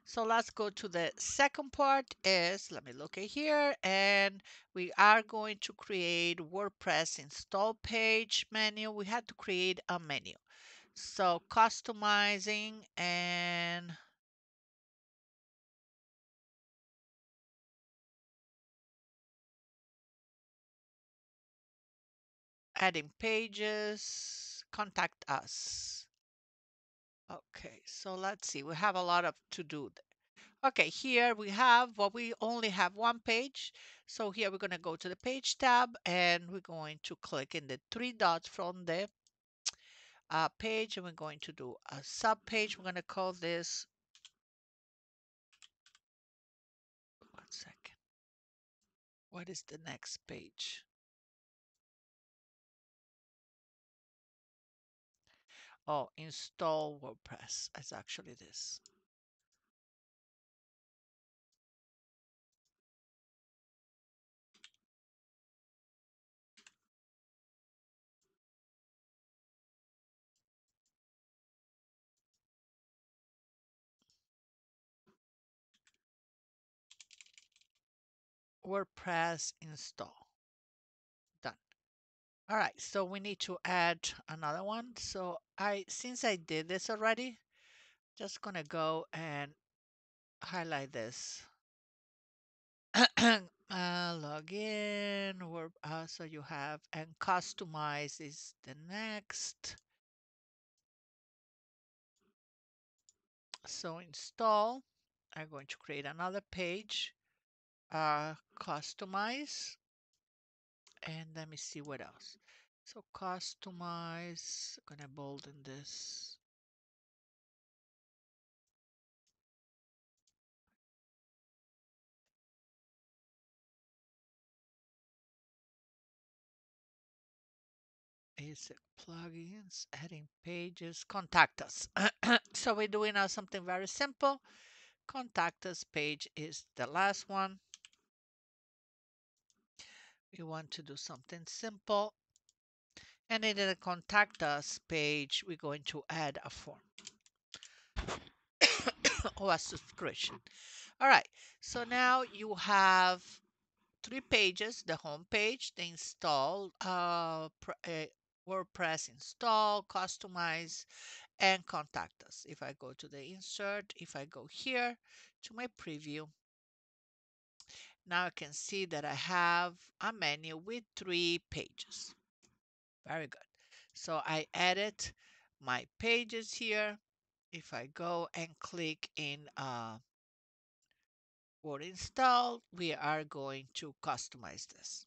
So let's go to the second part is, let me look at here, and we are going to create WordPress install page menu. We had to create a menu. So customizing and adding pages, contact us. Okay, so let's see. We have a lot of to do. Okay, here we have what we only have one page. So here we're going to go to the page tab and we're going to click in the three dots from the page and we're going to do a sub page. We're going to call this, one second. What is the next page? Oh, install WordPress. It's actually this. WordPress install. Done. All right, so we need to add another one. So since I did this already, just gonna go and highlight this. Log in, so you have, and customize is the next. So install, I'm going to create another page, customize, and let me see what else. So customize, I'm gonna bolden this. Basic plugins, adding pages, contact us. So we're doing now something very simple. Contact us page is the last one. We want to do something simple. And in the contact us page, we're going to add a form or a subscription. All right. So now you have three pages: the home page, the install, WordPress install, customize, and contact us. If I go to the insert, if I go here to my preview, now I can see that I have a menu with three pages. Very good. So I added my pages here. If I go and click in Word install, we are going to customize this.